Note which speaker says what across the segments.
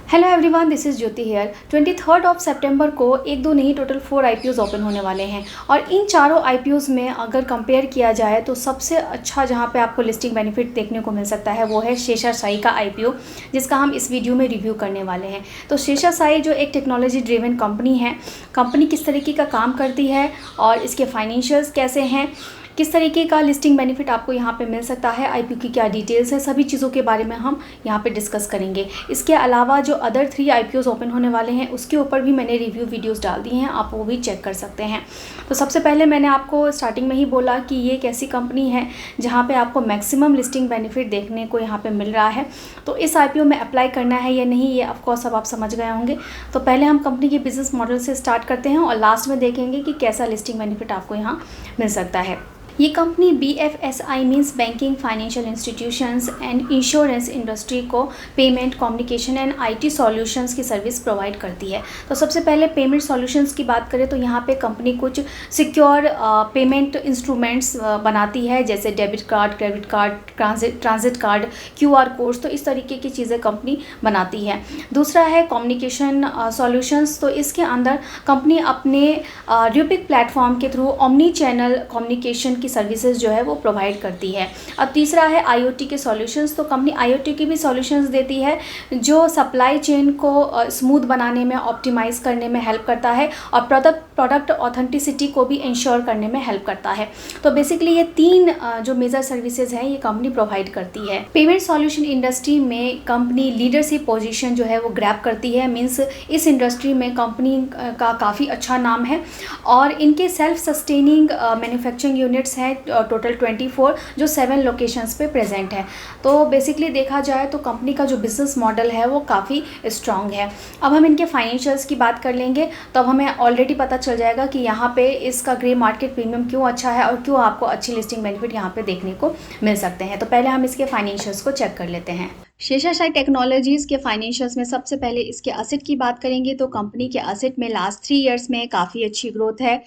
Speaker 1: Hello everyone, this is Jyoti here. 23 सितंबर को एक दो नहीं टोटल 4 आईपीओज ओपन होने वाले हैं और इन चारों आईपीओज में अगर कंपेयर किया जाए तो सबसे अच्छा जहां पे आपको लिस्टिंग बेनिफिट देखने को मिल सकता है वो है शेषाशायी का आईपीओ, जिसका हम इस वीडियो में रिव्यू करने वाले हैं। तो शेषाशायी जो एक टेक्नोलॉजी ड्रिवन कंपनी है, कंपनी किस तरीके का काम करती है और इसके फाइनेंशियल्स कैसे हैं, किस तरीके का लिस्टिंग बेनिफिट आपको यहाँ पे मिल सकता है, आईपीओ की क्या डिटेल्स है, सभी चीज़ों के बारे में हम यहाँ पे डिस्कस करेंगे। इसके अलावा जो अदर 3 आईपीओज ओपन होने वाले हैं उसके ऊपर भी मैंने रिव्यू वीडियोस डाल दिए हैं, आप वो भी चेक कर सकते हैं। तो सबसे पहले मैंने आपको स्टार्टिंग में ही बोला कि ये एक ऐसी कंपनी है जहाँ पर आपको मैक्सिमम लिस्टिंग बेनिफिट देखने को यहाँ पर मिल रहा है। तो इस आईपीओ में अप्लाई करना है या नहीं, ये ऑफकोर्स अब आप समझ गए होंगे। तो पहले हम कंपनी के बिजनेस मॉडल से स्टार्ट करते हैं और लास्ट में देखेंगे कि कैसा लिस्टिंग बेनिफिट आपको यहाँ मिल सकता है। ये company BFSI means banking, financial institutions and insurance industry को payment, communication and IT solutions की सर्विस प्रोवाइड करती है। तो सबसे पहले पेमेंट सॉल्यूशंस की बात करें तो यहाँ पे कंपनी कुछ सिक्योर पेमेंट इंस्ट्रूमेंट्स बनाती है, जैसे debit card, credit card, transit card, QR codes. तो इस तरीके की चीज़ें कंपनी बनाती है। दूसरा है कम्युनिकेशन सॉल्यूशंस। तो इसके अंदर कंपनी अपने र्यूपिक प्लेटफॉर्म के थ्रू ओमनी चैनल कम्युनिकेशन की सर्विसेज जो है वो प्रोवाइड करती है। अब तीसरा है IoT के सॉल्यूशंस। तो कंपनी IoT की भी सॉल्यूशंस देती है जो सप्लाई चेन को स्मूथ बनाने में, ऑप्टिमाइज़ करने में हेल्प करता है और प्रोडक्ट ऑथेंटिसिटी को भी इंश्योर करने में हेल्प करता है। तो बेसिकली ये 3 जो मेजर सर्विसेज हैं ये कंपनी प्रोवाइड करती है। पेमेंट सॉल्यूशन इंडस्ट्री में कंपनी लीडरशिप पोजीशन जो है वो ग्रैब करती है। मीन्स इस इंडस्ट्री में कंपनी का काफ़ी अच्छा नाम है और इनके सेल्फ सस्टेनिंग मैन्युफैक्चरिंग यूनिट्स हैं टोटल 24, जो 7 लोकेशंस पे प्रेजेंट है। तो बेसिकली देखा जाए तो कंपनी का जो बिज़नेस मॉडल है वो काफ़ी स्ट्रॉन्ग है। अब हम इनके फाइनेंशियल्स की बात कर लेंगे तो अब हमें ऑलरेडी पता चल जाएगा कि यहाँ पे इसका ग्रे मार्केट प्रीमियम क्यों अच्छा है और क्यों आपको अच्छी लिस्टिंग बेनिफिट यहाँ पे देखने को मिल सकते हैं। तो पहले हम इसके फाइनेंशियल्स को चेक कर लेते हैं। शेषाशायी टेक्नोलॉजीज़ के फाइनेंशियल्स में सबसे पहले इसके असेट की बात करेंगे तो कंपनी के असेट में लास्ट 3 ईयर्स में काफ़ी अच्छी ग्रोथ है।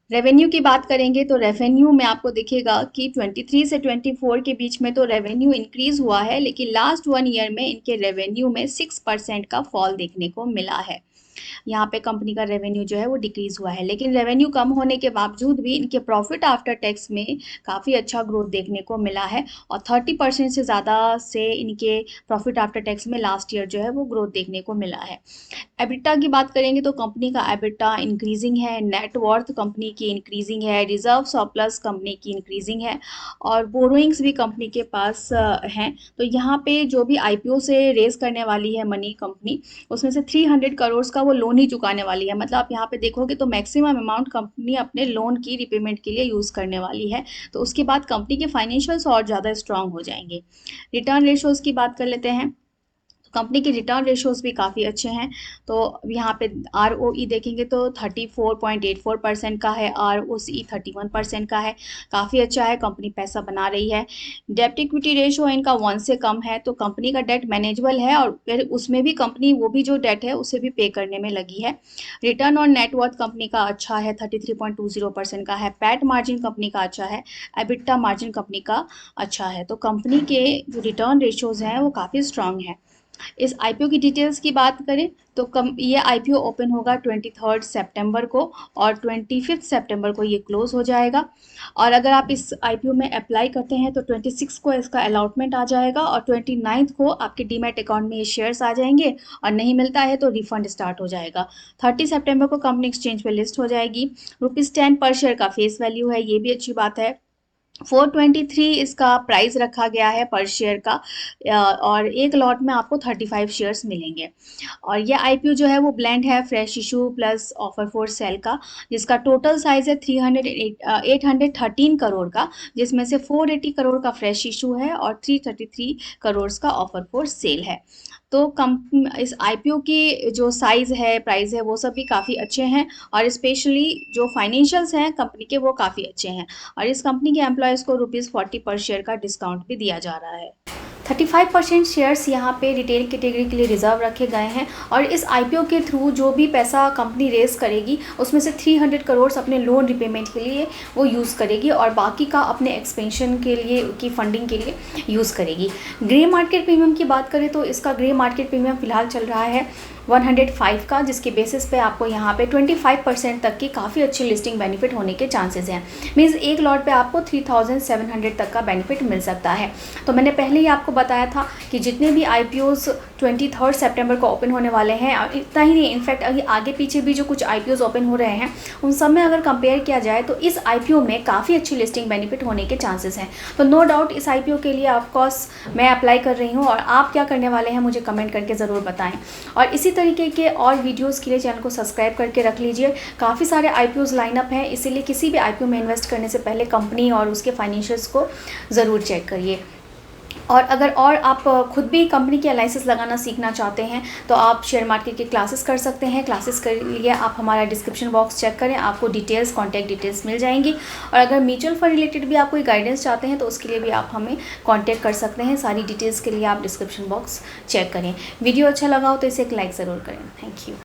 Speaker 1: रेवेन्यू की बात करेंगे तो रेवेन्यू में आपको दिखेगा कि 23 से 24 के बीच में तो रेवेन्यू इंक्रीज़ हुआ है, लेकिन लास्ट 1 ईयर में इनके रेवेन्यू में 6% का फॉल देखने को मिला है। यहाँ पे कंपनी का रेवेन्यू जो है वो डिक्रीज़ हुआ है, लेकिन रेवेन्यू कम होने के बावजूद भी इनके प्रॉफिट आफ्टर टैक्स में काफ़ी अच्छा ग्रोथ देखने को मिला है और 30% से ज़्यादा से इनके प्रॉफिट आफ्टर टैक्स में लास्ट ईयर जो है वो ग्रोथ देखने को मिला है। एबिटा की बात करेंगे तो कंपनी का एबिटा इंक्रीजिंग है, नेटवर्थ कंपनी की इंक्रीजिंग है, रिजर्व सरप्लस कंपनी की इंक्रीजिंग है और बोरोइंग्स भी कंपनी के पास हैं। तो यहाँ पे जो भी IPO से रेज करने वाली है मनी कंपनी, उसमें से 300 करोड़ का वो लोन ही चुकाने वाली है। मतलब आप यहाँ पे देखोगे तो मैक्सिमम अमाउंट कंपनी अपने लोन की रिपेमेंट के लिए यूज़ करने वाली है। तो उसके बाद कंपनी के फाइनेंशियल्स और ज़्यादा स्ट्रांग हो जाएंगे। रिटर्न रेशोज़ की बात कर लेते हैं। कंपनी के रिटर्न रेशोज़ भी काफ़ी अच्छे हैं। तो यहाँ पे ROE देखेंगे तो 34.84% का है, ROCE 31% का है, काफ़ी अच्छा है, कंपनी पैसा बना रही है। डेब्ट इक्विटी रेशो इनका 1 से कम है, तो कंपनी का डेट मैनेजेबल है और फिर उसमें भी कंपनी वो भी जो डेट है उसे भी पे करने में लगी है। रिटर्न ऑन नेटवर्थ कंपनी का अच्छा है, 33.20% का है। पैट मार्जिन कंपनी का अच्छा है, एबिटा मार्जिन कंपनी का अच्छा है। तो कंपनी के जो रिटर्न रेशोज़ हैं वो काफ़ी स्ट्रांग है। इस IPO की डिटेल्स की बात करें तो ये IPO ओपन होगा 23 सितंबर को और 25 सितंबर को ये क्लोज हो जाएगा। और अगर आप इस IPO में अप्लाई करते हैं तो 26 को इसका अलॉटमेंट आ जाएगा और 29 को आपके डीमैट अकाउंट में ये शेयर्स आ जाएंगे और नहीं मिलता है तो रिफंड स्टार्ट हो जाएगा। 30 सितंबर को कंपनी एक्सचेंज पे लिस्ट हो जाएगी। ₹10 पर शेयर का फेस वैल्यू है, ये भी अच्छी बात है। 423 इसका प्राइस रखा गया है पर शेयर का और एक लॉट में आपको 35 शेयर्स मिलेंगे। और ये IPO जो है वो ब्लेंड है fresh issue plus offer for sale का, जिसका टोटल साइज है 813 करोड़ का, जिसमें से 480 करोड़ का फ्रेश इशू है और 333 करोड़ का ऑफर फॉर सेल है। तो इस IPO की जो साइज़ है, प्राइस है, वो सब भी काफ़ी अच्छे हैं और स्पेशली जो फाइनेंशियल्स हैं कंपनी के वो काफ़ी अच्छे हैं और इस कंपनी के एम्प्लॉयज़ को ₹40 पर शेयर का डिस्काउंट भी दिया जा रहा है। 35% शेयर्स यहाँ पे रिटेल कैटेगरी के लिए रिजर्व रखे गए हैं और इस IPO के थ्रू जो भी पैसा कंपनी रेस करेगी उसमें से 300 करोड़ अपने लोन रिपेमेंट के लिए वो यूज़ करेगी और बाकी का अपने एक्सपेंशन के लिए की फंडिंग के लिए यूज़ करेगी। ग्रे मार्केट प्रीमियम की बात करें तो इसका ग्रे मार्केट प्रीमियम फ़िलहाल चल रहा है 105 का, जिसके बेसिस पे आपको यहाँ पे 25% तक की काफ़ी अच्छी लिस्टिंग बेनिफिट होने के चांसेस हैं। मीन्स एक लॉट पे आपको 3700 तक का बेनिफिट मिल सकता है। तो मैंने पहले ही आपको बताया था कि जितने भी IPOs 23 सितंबर को ओपन होने वाले हैं, और इतना ही नहीं, इनफैक्ट अभी आगे पीछे भी जो कुछ IPOs ओपन हो रहे हैं उन सब में अगर कंपेयर किया जाए तो इस IPO में काफ़ी अच्छी लिस्टिंग बेनिफिट होने के चांसेस हैं। तो नो डाउट इस IPO के लिए ऑफकोर्स मैं अप्लाई कर रही हूँ, और आप क्या करने वाले हैं मुझे कमेंट करके ज़रूर बताएं। और इसी तरीके के और वीडियोस के लिए चैनल को सब्सक्राइब करके रख लीजिए। काफ़ी सारे IPOs लाइनअप हैं, इसीलिए किसी भी IPO में इन्वेस्ट करने से पहले कंपनी और उसके फाइनेंशियल्स को ज़रूर चेक करिए। और अगर और आप खुद भी कंपनी के एनालिसिस लगाना सीखना चाहते हैं तो आप शेयर मार्केट की क्लासेस कर सकते हैं। क्लासेस के लिए आप हमारा डिस्क्रिप्शन बॉक्स चेक करें, आपको डिटेल्स, कॉन्टैक्ट डिटेल्स मिल जाएंगी। और अगर म्यूचुअल फंड रिलेटेड भी आप कोई गाइडेंस चाहते हैं तो उसके लिए भी आप हमें कॉन्टैक्ट कर सकते हैं। सारी डिटेल्स के लिए आप डिस्क्रिप्शन बॉक्स चेक करें। वीडियो अच्छा लगा हो तो इसे एक लाइक ज़रूर करें। Thank you.